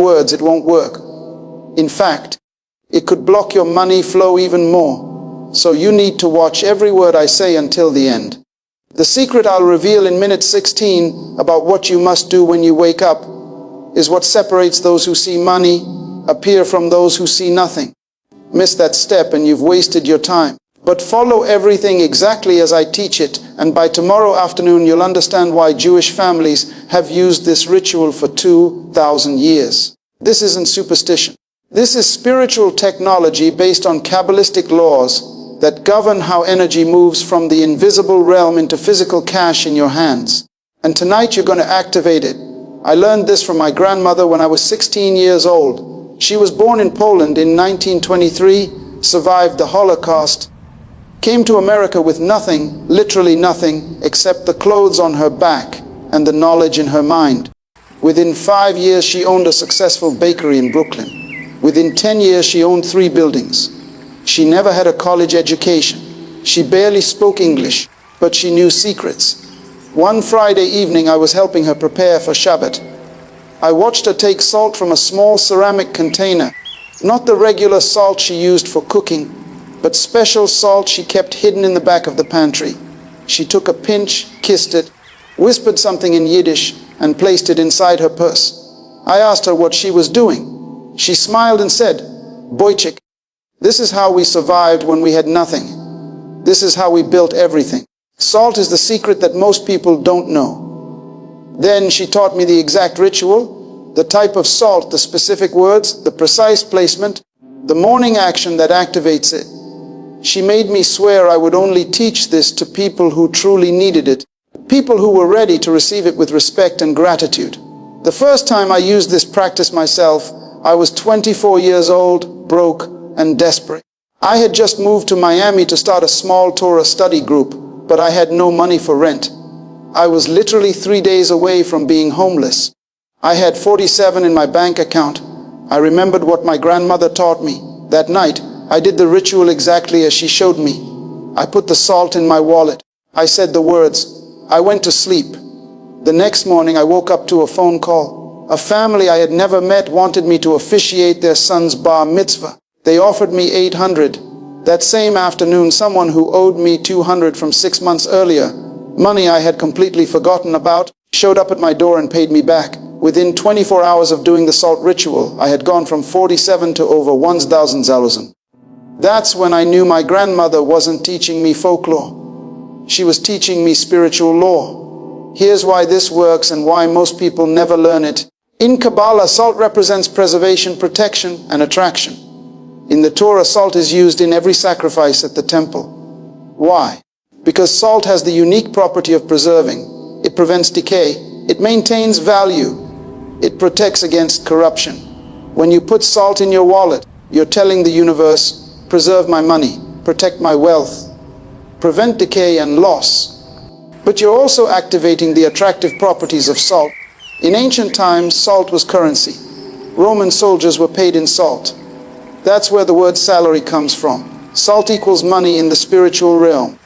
words, it won't work. In fact, it could block your money flow even more. So you need to watch every word I say until the end. The secret I'll reveal in minute 16 about what you must do when you wake up is what separates those who see money appear from those who see nothing. Miss that step and you've wasted your time. But follow everything exactly as I teach it, and by tomorrow afternoon you'll understand why Jewish families have used this ritual for 2,000 years. This isn't superstition. This is spiritual technology based on Kabbalistic laws that govern how energy moves from the invisible realm into physical cash in your hands. And tonight you're going to activate it. I learned this from my grandmother when I was 16 years old. She was born in Poland in 1923, survived the Holocaust, came to America with nothing, literally nothing, except the clothes on her back and the knowledge in her mind. Within 5 years, she owned a successful bakery in Brooklyn. Within 10 years, she owned 3 buildings. She never had a college education. She barely spoke English, but she knew secrets. One Friday evening, I was helping her prepare for Shabbat. I watched her take salt from a small ceramic container, not the regular salt she used for cooking, but special salt she kept hidden in the back of the pantry. She took a pinch, kissed it, whispered something in Yiddish, and placed it inside her purse. I asked her what she was doing. She smiled and said, "Boychik, this is how we survived when we had nothing. This is how we built everything." Salt is the secret that most people don't know. Then she taught me the exact ritual, the type of salt, the specific words, the precise placement, the morning action that activates it. She made me swear I would only teach this to people who truly needed it, people who were ready to receive it with respect and gratitude. The first time I used this practice myself, I was 24 years old, broke, and desperate. I had just moved to Miami to start a small Torah study group, but I had no money for rent. I was literally 3 days away from being homeless. I had 47 in my bank account. I remembered what my grandmother taught me. That night, I did the ritual exactly as she showed me. I put the salt in my wallet. I said the words. I went to sleep. The next morning I woke up to a phone call. A family I had never met wanted me to officiate their son's bar mitzvah. They offered me $800. That same afternoon, someone who owed me $200 from 6 months earlier, money I had completely forgotten about, showed up at my door and paid me back. Within 24 hours of doing the salt ritual, I had gone from 47 to over 1,000 zaluzim. That's when I knew my grandmother wasn't teaching me folklore. She was teaching me spiritual law. Here's why this works and why most people never learn it. In Kabbalah, salt represents preservation, protection, and attraction. In the Torah, salt is used in every sacrifice at the temple. Why? Because salt has the unique property of preserving. It prevents decay. It maintains value. It protects against corruption. When you put salt in your wallet, you're telling the universe, preserve my money, protect my wealth, prevent decay and loss. But you're also activating the attractive properties of salt. In ancient times, salt was currency. Roman soldiers were paid in salt. That's where the word salary comes from. Salt equals money in the spiritual realm.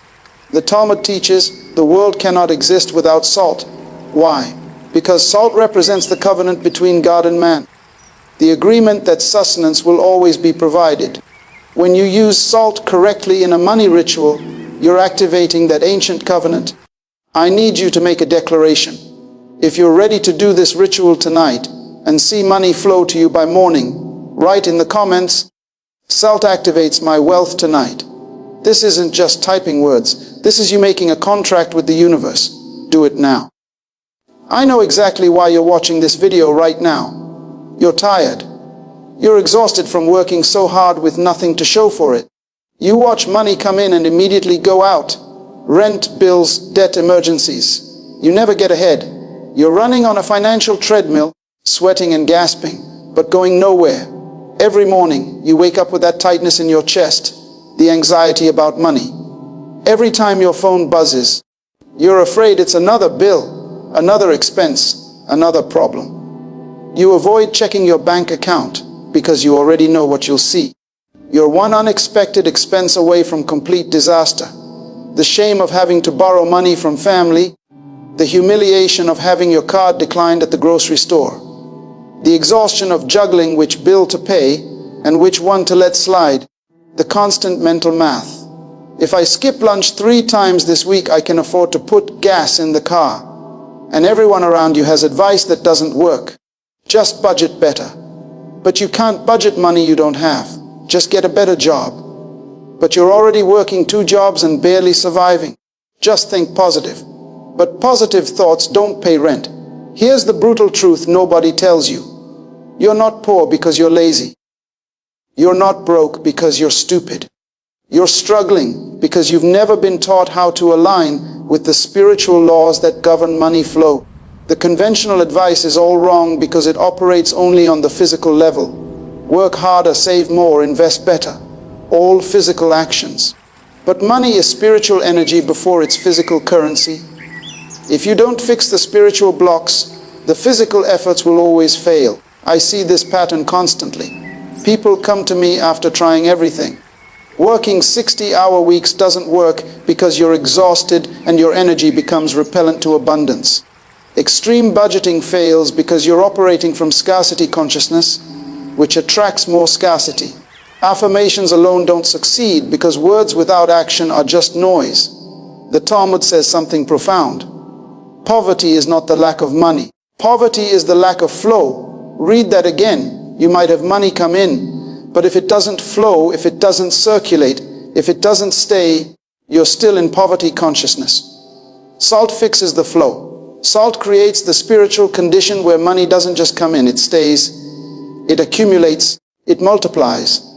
The Talmud teaches the world cannot exist without salt. Why? Because salt represents the covenant between God and man. The agreement that sustenance will always be provided. When you use salt correctly in a money ritual, you're activating that ancient covenant. I need you to make a declaration. If you're ready to do this ritual tonight and see money flow to you by morning, write in the comments, "Salt activates my wealth tonight." This isn't just typing words. This is you making a contract with the universe. Do it now. I know exactly why you're watching this video right now. You're tired. You're exhausted from working so hard with nothing to show for it. You watch money come in and immediately go out. Rent, bills, debt, emergencies. You never get ahead. You're running on a financial treadmill, sweating and gasping, but going nowhere. Every morning, you wake up with that tightness in your chest, the anxiety about money. Every time your phone buzzes, you're afraid it's another bill, another expense, another problem. You avoid checking your bank account because you already know what you'll see. You're one unexpected expense away from complete disaster. The shame of having to borrow money from family, the humiliation of having your card declined at the grocery store. The exhaustion of juggling which bill to pay and which one to let slide. The constant mental math. If I skip lunch 3 times this week, I can afford to put gas in the car. And everyone around you has advice that doesn't work. Just budget better. But you can't budget money you don't have. Just get a better job. But you're already working 2 jobs and barely surviving. Just think positive. But positive thoughts don't pay rent. Here's the brutal truth nobody tells you. You're not poor because you're lazy. You're not broke because you're stupid. You're struggling because you've never been taught how to align with the spiritual laws that govern money flow. The conventional advice is all wrong because it operates only on the physical level. Work harder, save more, invest better. All physical actions. But money is spiritual energy before it's physical currency. If you don't fix the spiritual blocks, the physical efforts will always fail. I see this pattern constantly. People come to me after trying everything. Working 60-hour weeks doesn't work because you're exhausted and your energy becomes repellent to abundance. Extreme budgeting fails because you're operating from scarcity consciousness, which attracts more scarcity. Affirmations alone don't succeed because words without action are just noise. The Talmud says something profound. Poverty is not the lack of money. Poverty is the lack of flow. Read that again. You might have money come in, but if it doesn't flow, if it doesn't circulate, if it doesn't stay, you're still in poverty consciousness. Salt fixes the flow. Salt creates the spiritual condition where money doesn't just come in, it stays, it accumulates, it multiplies.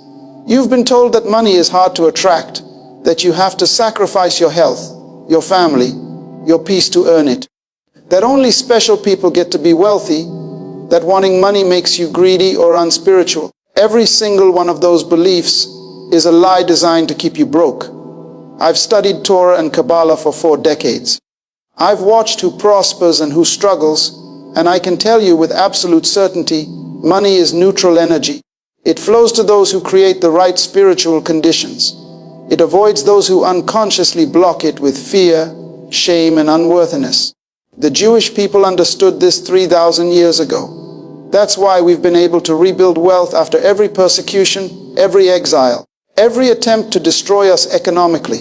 You've been told that money is hard to attract, that you have to sacrifice your health, your family, your peace to earn it. That only special people get to be wealthy, that wanting money makes you greedy or unspiritual. Every single one of those beliefs is a lie designed to keep you broke. I've studied Torah and Kabbalah for 4 decades. I've watched who prospers and who struggles, and I can tell you with absolute certainty, money is neutral energy. It flows to those who create the right spiritual conditions. It avoids those who unconsciously block it with fear, shame, and unworthiness. The Jewish people understood this 3,000 years ago. That's why we've been able to rebuild wealth after every persecution, every exile, every attempt to destroy us economically.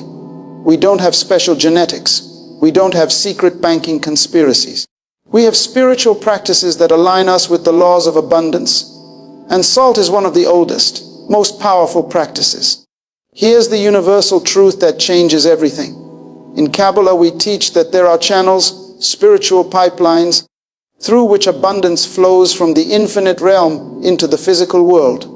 We don't have special genetics. We don't have secret banking conspiracies. We have spiritual practices that align us with the laws of abundance. And salt is one of the oldest, most powerful practices. Here's the universal truth that changes everything. In Kabbalah, we teach that there are channels, spiritual pipelines, through which abundance flows from the infinite realm into the physical world.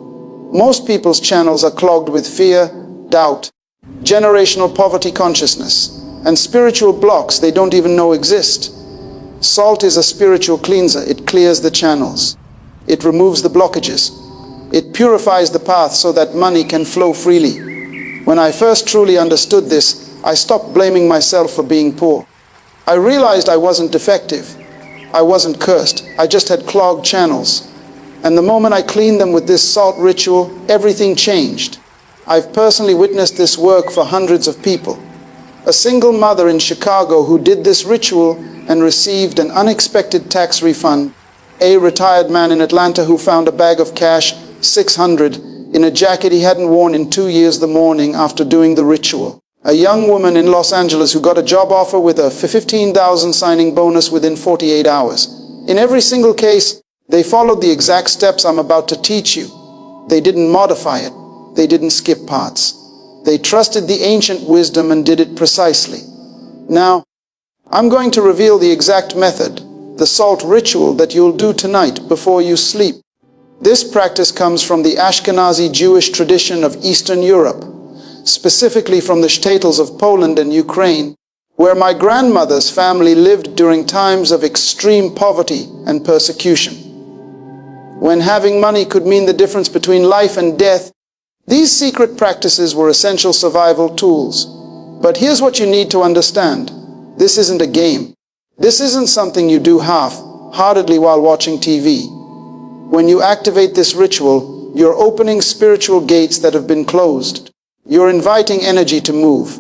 Most people's channels are clogged with fear, doubt, generational poverty consciousness, and spiritual blocks they don't even know exist. Salt is a spiritual cleanser. It clears the channels. It removes the blockages. It purifies the path so that money can flow freely. When I first truly understood this, I stopped blaming myself for being poor. I realized I wasn't defective. I wasn't cursed. I just had clogged channels. And the moment I cleaned them with this salt ritual, everything changed. I've personally witnessed this work for hundreds of people. A single mother in Chicago who did this ritual and received an unexpected tax refund. A retired man in Atlanta who found a bag of cash, $600, in a jacket he hadn't worn in 2 years the morning after doing the ritual. A young woman in Los Angeles who got a job offer with a $15,000 signing bonus within 48 hours. In every single case, they followed the exact steps I'm about to teach you. They didn't modify it. They didn't skip parts. They trusted the ancient wisdom and did it precisely. Now, I'm going to reveal the exact method, the salt ritual that you'll do tonight before you sleep. This practice comes from the Ashkenazi Jewish tradition of Eastern Europe, specifically from the shtetls of Poland and Ukraine, where my grandmother's family lived during times of extreme poverty and persecution. When having money could mean the difference between life and death, these secret practices were essential survival tools. But here's what you need to understand. This isn't a game. This isn't something you do half-heartedly while watching TV. When you activate this ritual, you're opening spiritual gates that have been closed. You're inviting energy to move.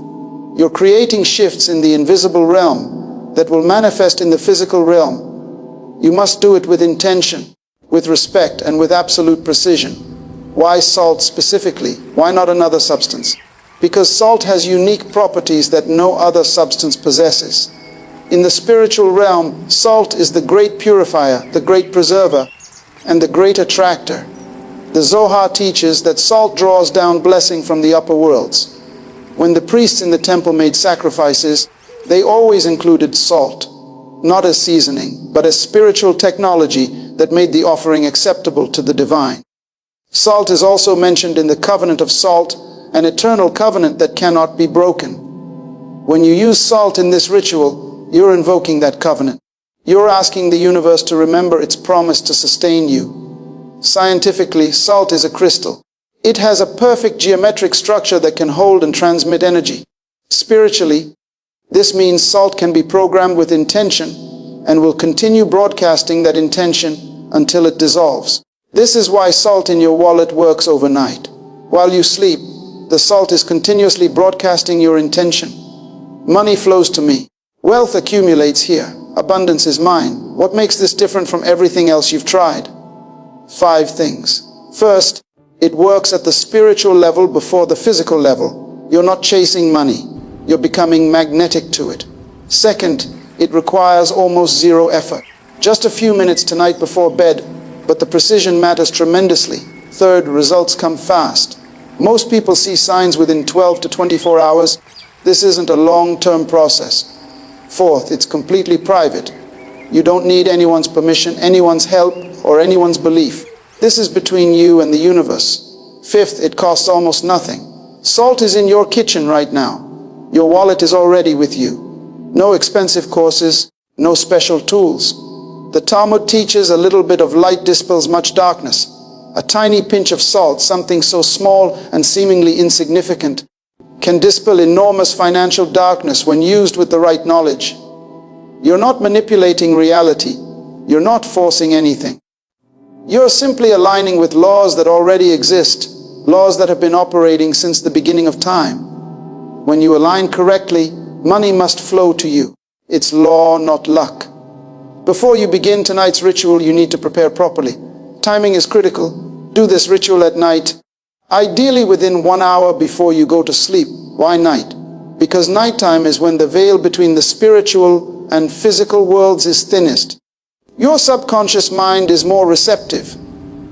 You're creating shifts in the invisible realm that will manifest in the physical realm. You must do it with intention. with respect and with absolute precision. Why salt specifically? Why not another substance? Because salt has unique properties that no other substance possesses. In the spiritual realm, salt is the great purifier, the great preserver, and the great attractor. The Zohar teaches that salt draws down blessing from the upper worlds. When the priests in the temple made sacrifices, they always included salt, not as seasoning, but as spiritual technology that made the offering acceptable to the divine. Salt is also mentioned in the covenant of salt, an eternal covenant that cannot be broken. When you use salt in this ritual, you're invoking that covenant. You're asking the universe to remember its promise to sustain you. Scientifically, salt is a crystal. It has a perfect geometric structure that can hold and transmit energy. Spiritually, this means salt can be programmed with intention and will continue broadcasting that intention until it dissolves. This is why salt in your wallet works overnight. While you sleep, the salt is continuously broadcasting your intention. Money flows to me. Wealth accumulates here. Abundance is mine. What makes this different from everything else you've tried? 5 things. First, it works at the spiritual level before the physical level. You're not chasing money. You're becoming magnetic to it. Second, it requires almost zero effort. Just a few minutes tonight before bed, but the precision matters tremendously. Third, results come fast. Most people see signs within 12 to 24 hours. This isn't a long-term process. Fourth, it's completely private. You don't need anyone's permission, anyone's help, or anyone's belief. This is between you and the universe. Fifth, it costs almost nothing. Salt is in your kitchen right now. Your wallet is already with you. No expensive courses, no special tools. The Talmud teaches a little bit of light dispels much darkness. A tiny pinch of salt, something so small and seemingly insignificant, can dispel enormous financial darkness when used with the right knowledge. You're not manipulating reality. You're not forcing anything. You're simply aligning with laws that already exist, laws that have been operating since the beginning of time. When you align correctly, money must flow to you. It's law, not luck. Before you begin tonight's ritual, you need to prepare properly. Timing is critical. Do this ritual at night, ideally within 1 hour before you go to sleep. Why night? Because nighttime is when the veil between the spiritual and physical worlds is thinnest. Your subconscious mind is more receptive.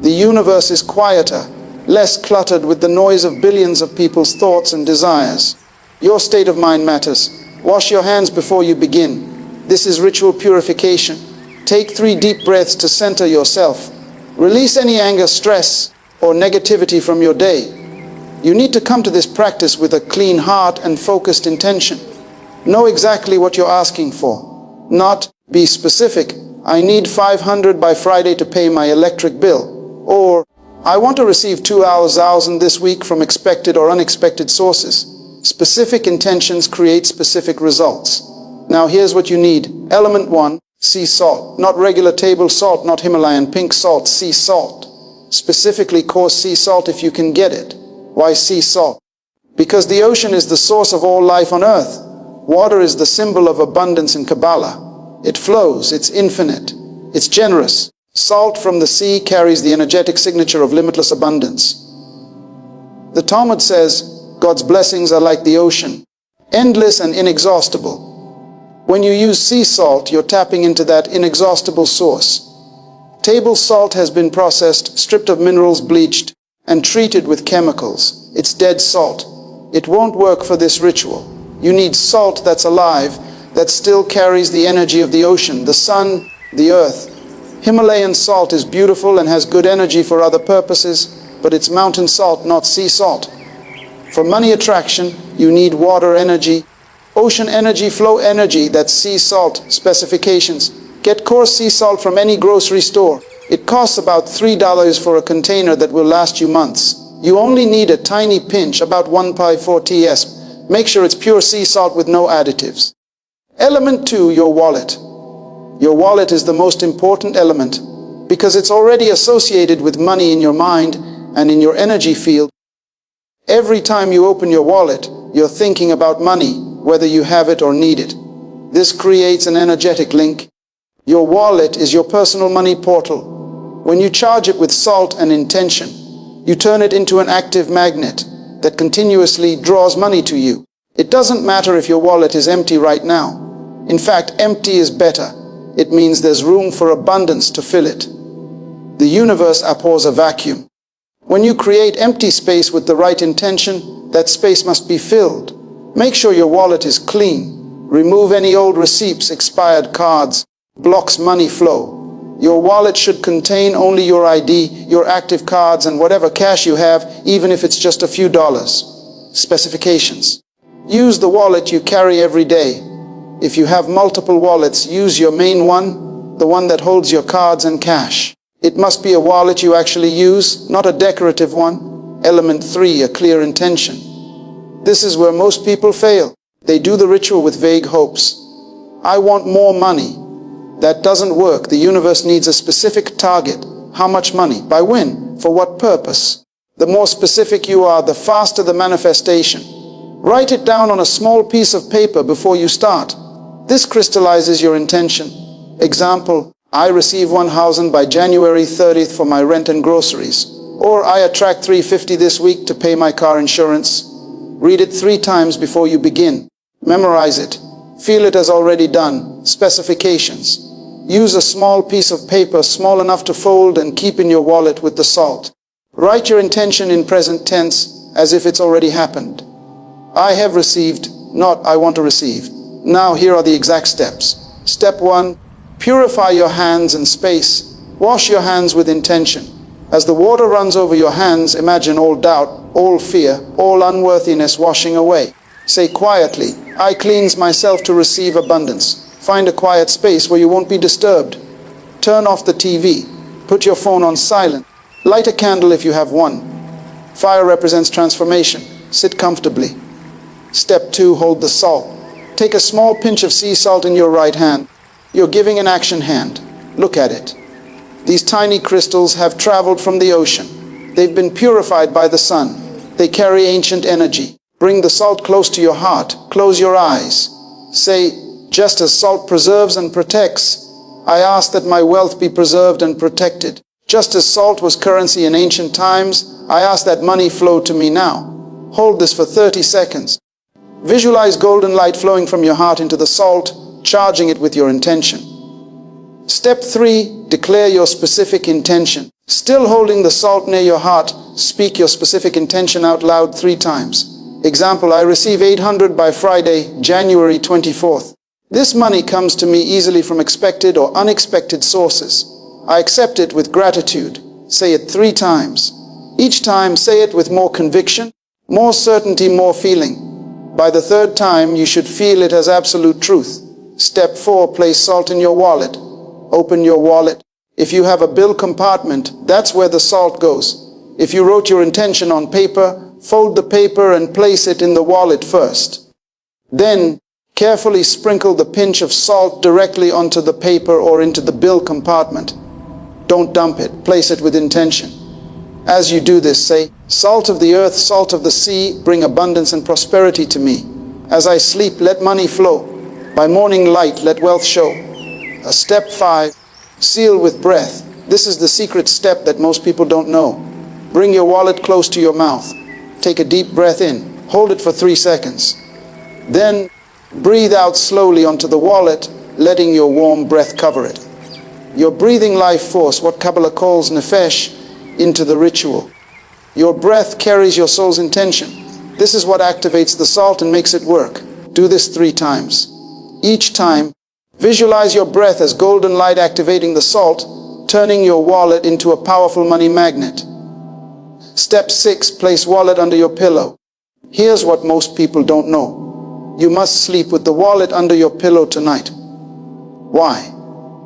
The universe is quieter, less cluttered with the noise of billions of people's thoughts and desires. Your state of mind matters. Wash your hands before you begin. This is ritual purification. Take 3 deep breaths to center yourself. Release any anger, stress, or negativity from your day. You need to come to this practice with a clean heart and focused intention. Know exactly what you're asking for. Not, be specific, I need 500 by Friday to pay my electric bill. Or, I want to receive 2,000 this week from expected or unexpected sources. Specific intentions create specific results. Now here's what you need. Element 1, sea salt. Not regular table salt, not Himalayan pink salt, sea salt. Specifically coarse sea salt if you can get it. Why sea salt? Because the ocean is the source of all life on earth. Water is the symbol of abundance in Kabbalah. It flows, it's infinite, it's generous. Salt from the sea carries the energetic signature of limitless abundance. The Talmud says, God's blessings are like the ocean, endless and inexhaustible. When you use sea salt, you're tapping into that inexhaustible source. Table salt has been processed, stripped of minerals, bleached, and treated with chemicals. It's dead salt. It won't work for this ritual. You need salt that's alive, that still carries the energy of the ocean, the sun, the earth. Himalayan salt is beautiful and has good energy for other purposes, but it's mountain salt, not sea salt. For money attraction, you need water energy, ocean energy, flow energy, that's sea salt. Specifications. Get coarse sea salt from any grocery store. It costs about $3 for a container that will last you months. You only need a tiny pinch, about 1 pi 4 ts. Make sure it's pure sea salt with no additives. Element 2, your wallet. Your wallet is the most important element because it's already associated with money in your mind and in your energy field. Every time you open your wallet, you're thinking about money, whether you have it or need it. This creates an energetic link. Your wallet is your personal money portal. When you charge it with salt and intention, you turn it into an active magnet that continuously draws money to you. It doesn't matter if your wallet is empty right now. In fact, empty is better. It means there's room for abundance to fill it. The universe abhors a vacuum. When you create empty space with the right intention, that space must be filled. Make sure your wallet is clean. Remove any old receipts, expired cards, blocks money flow. Your wallet should contain only your ID, your active cards, and whatever cash you have, even if it's just a few dollars. Specifications. Use the wallet you carry every day. If you have multiple wallets, use your main one, the one that holds your cards and cash. It must be a wallet you actually use, not a decorative one. Element 3, a clear intention. This is where most people fail. They do the ritual with vague hopes. I want more money. That doesn't work. The universe needs a specific target. How much money? By when? For what purpose? The more specific you are, the faster the manifestation. Write it down on a small piece of paper before you start. This crystallizes your intention. Example, I receive 1,000 by January 30th for my rent and groceries. Or I attract 350 this week to pay my car insurance. Read it 3 times before you begin. Memorize it. Feel it as already done. Specifications. Use a small piece of paper, small enough to fold and keep in your wallet with the salt. Write your intention in present tense as if it's already happened. I have received, not I want to receive. Now here are the exact steps. Step 1. Purify your hands and space. Wash your hands with intention. As the water runs over your hands, imagine all doubt, all fear, all unworthiness washing away. Say quietly, I cleanse myself to receive abundance. Find a quiet space where you won't be disturbed. Turn off the TV. Put your phone on silent. Light a candle if you have one. Fire represents transformation. Sit comfortably. Step 2. Hold the salt. Take a small pinch of sea salt in your right hand. You're giving an action hand. Look at it. These tiny crystals have traveled from the ocean. They've been purified by the sun. They carry ancient energy. Bring the salt close to your heart. Close your eyes. Say, just as salt preserves and protects, I ask that my wealth be preserved and protected. Just as salt was currency in ancient times, I ask that money flow to me now. Hold this for 30 seconds. Visualize golden light flowing from your heart into the salt, charging it with your intention. Step 3. Declare your specific intention. Still holding the salt near your heart, speak your specific intention out loud 3 times. Example, I receive 800 by Friday, January 24th. This money comes to me easily from expected or unexpected sources. I accept it with gratitude. Say it 3 times. Each time, say it with more conviction, more certainty, more feeling. By the 3rd time, you should feel it as absolute truth. Step 4. Place salt in your wallet. Open your wallet. If you have a bill compartment, that's where the salt goes. If you wrote your intention on paper, fold the paper and place it in the wallet first. Then, carefully sprinkle the pinch of salt directly onto the paper or into the bill compartment. Don't dump it. Place it with intention. As you do this, say, salt of the earth, salt of the sea, bring abundance and prosperity to me. As I sleep, let money flow. By morning light, let wealth show. Step 5. Seal with breath. This is the secret step that most people don't know. Bring your wallet close to your mouth. Take a deep breath in. Hold it for 3 seconds. Then, breathe out slowly onto the wallet, letting your warm breath cover it. You're breathing life force, what Kabbalah calls nefesh, into the ritual. Your breath carries your soul's intention. This is what activates the salt and makes it work. Do this 3 times. Each time, visualize your breath as golden light activating the salt, turning your wallet into a powerful money magnet. Step 6. Place wallet under your pillow. Here's what most people don't know. You must sleep with the wallet under your pillow tonight. Why?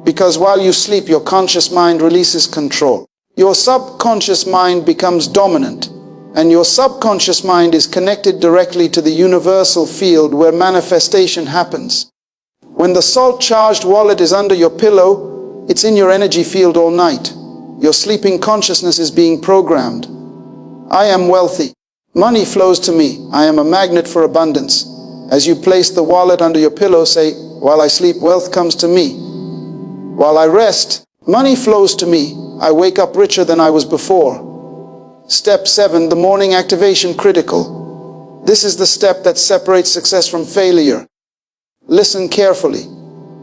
Because while you sleep, your conscious mind releases control. Your subconscious mind becomes dominant, and your subconscious mind is connected directly to the universal field where manifestation happens. When the salt-charged wallet is under your pillow, it's in your energy field all night. Your sleeping consciousness is being programmed. I am wealthy. Money flows to me. I am a magnet for abundance. As you place the wallet under your pillow, say, while I sleep, wealth comes to me. While I rest, Money flows to me. I wake up richer than I was before. Step 7, the morning activation critical. This is the step that separates success from failure. Listen carefully.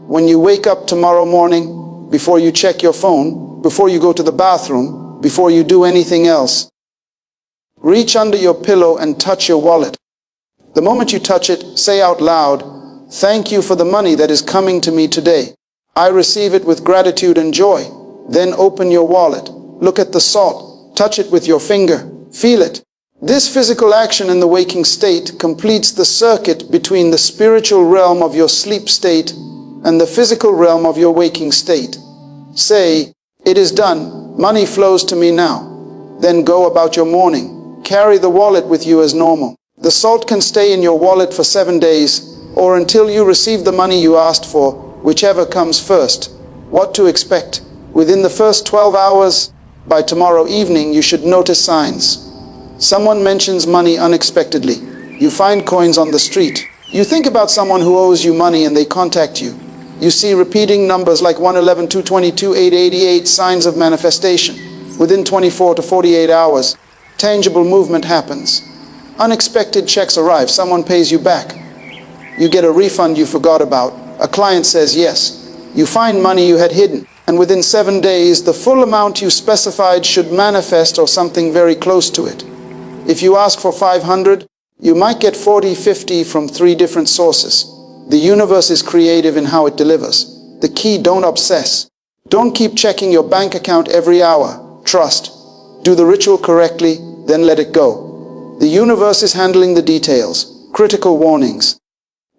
When you wake up tomorrow morning, before you check your phone, before you go to the bathroom, before you do anything else, reach under your pillow and touch your wallet. The moment you touch it, say out loud, "Thank you for the money that is coming to me today. I receive it with gratitude and joy." Then open your wallet. Look at the salt. Touch it with your finger. Feel it. This physical action in the waking state completes the circuit between the spiritual realm of your sleep state and the physical realm of your waking state. Say, "It is done. Money flows to me now." Then go about your morning. Carry the wallet with you as normal. The salt can stay in your wallet for 7 days, or until you receive the money you asked for, whichever comes first. What to expect? Within the first 12 hours, by tomorrow evening, you should notice signs. Someone mentions money unexpectedly. You find coins on the street. You think about someone who owes you money and they contact you. You see repeating numbers like 111, 222, 888, signs of manifestation. Within 24 to 48 hours, tangible movement happens. Unexpected checks arrive. Someone pays you back. You get a refund you forgot about. A client says yes. You find money you had hidden. And within 7 days, the full amount you specified should manifest or something very close to it. If you ask for 500, you might get 40, 50 from 3 different sources. The universe is creative in how it delivers. The key, don't obsess. Don't keep checking your bank account every hour. Trust. Do the ritual correctly, then let it go. The universe is handling the details. Critical warnings.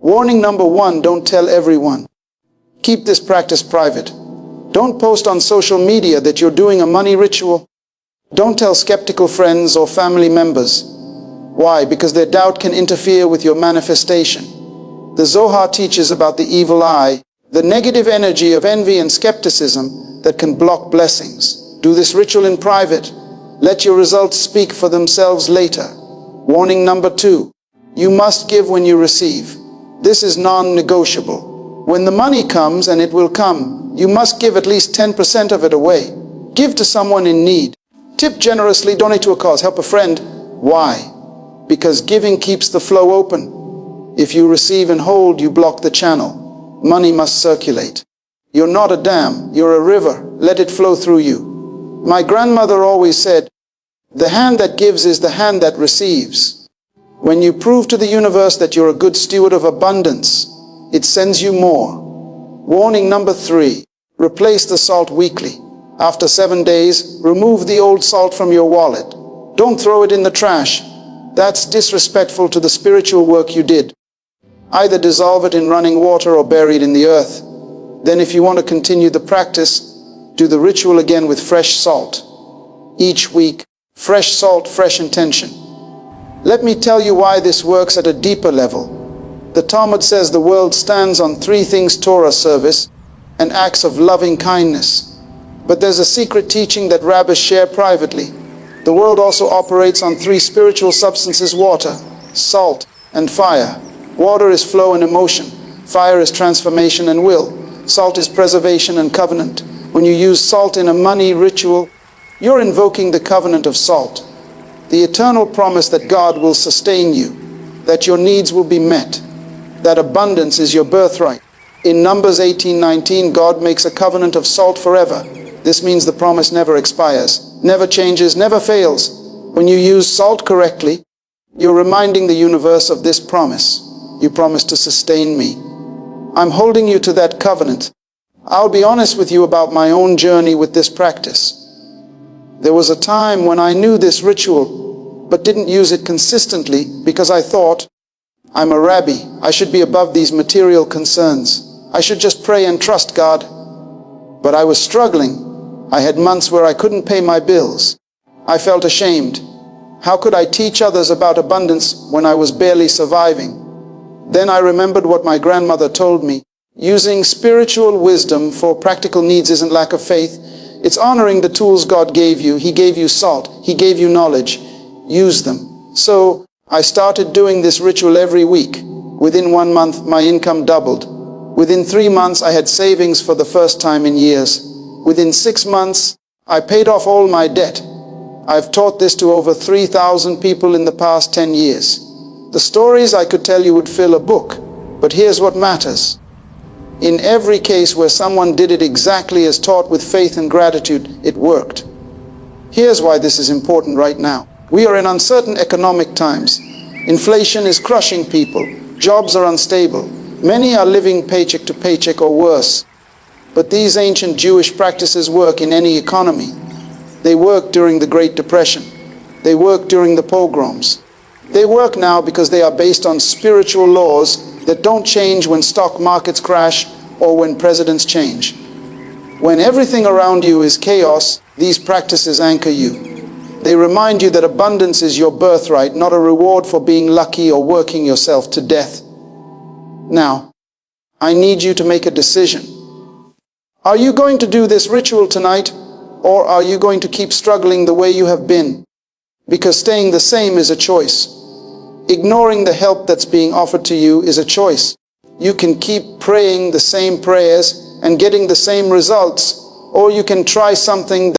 Warning number 1, don't tell everyone. Keep this practice private. Don't post on social media that you're doing a money ritual. Don't tell skeptical friends or family members. Why? Because their doubt can interfere with your manifestation. The Zohar teaches about the evil eye, the negative energy of envy and skepticism that can block blessings. Do this ritual in private. Let your results speak for themselves later. Warning number 2, you must give when you receive. This is non-negotiable. When the money comes, and it will come, you must give at least 10% of it away. Give to someone in need. Tip generously, donate to a cause, help a friend. Why? Because giving keeps the flow open. If you receive and hold, you block the channel. Money must circulate. You're not a dam, you're a river. Let it flow through you. My grandmother always said, "The hand that gives is the hand that receives." When you prove to the universe that you're a good steward of abundance, it sends you more. Warning number 3, replace the salt weekly. After 7 days, remove the old salt from your wallet. Don't throw it in the trash. That's disrespectful to the spiritual work you did. Either dissolve it in running water or bury it in the earth. Then if you want to continue the practice, do the ritual again with fresh salt. Each week, fresh salt, fresh intention. Let me tell you why this works at a deeper level. The Talmud says the world stands on 3 things: Torah service and acts of loving kindness. But there's a secret teaching that rabbis share privately. The world also operates on 3 spiritual substances: water, salt, and fire. Water is flow and emotion. Fire is transformation and will. Salt is preservation and covenant. When you use salt in a money ritual, you're invoking the covenant of salt, the eternal promise that God will sustain you, that your needs will be met, that abundance is your birthright. In Numbers 18:19, God makes a covenant of salt forever. This means the promise never expires, never changes, never fails. When you use salt correctly, you're reminding the universe of this promise. You promise to sustain me. I'm holding you to that covenant. I'll be honest with you about my own journey with this practice. There was a time when I knew this ritual, but didn't use it consistently because I thought, I'm a rabbi. I should be above these material concerns. I should just pray and trust God. But I was struggling. I had months where I couldn't pay my bills. I felt ashamed. How could I teach others about abundance when I was barely surviving? Then I remembered what my grandmother told me. Using spiritual wisdom for practical needs isn't lack of faith. It's honoring the tools God gave you. He gave you salt. He gave you knowledge. Use them. So I started doing this ritual every week. Within 1 month, my income doubled. Within 3 months, I had savings for the first time in years. Within 6 months, I paid off all my debt. I've taught this to over 3,000 people in the past 10 years. The stories I could tell you would fill a book, but here's what matters. In every case where someone did it exactly as taught with faith and gratitude, it worked. Here's why this is important right now. We are in uncertain economic times. Inflation is crushing people. Jobs are unstable. Many are living paycheck to paycheck or worse. But these ancient Jewish practices work in any economy. They worked during the Great Depression. They worked during the pogroms. They work now because they are based on spiritual laws that don't change when stock markets crash or when presidents change. When everything around you is chaos, these practices anchor you. They remind you that abundance is your birthright, not a reward for being lucky or working yourself to death. Now, I need you to make a decision. Are you going to do this ritual tonight, or are you going to keep struggling the way you have been? Because staying the same is a choice. Ignoring the help that's being offered to you is a choice. You can keep praying the same prayers and getting the same results, or you can try something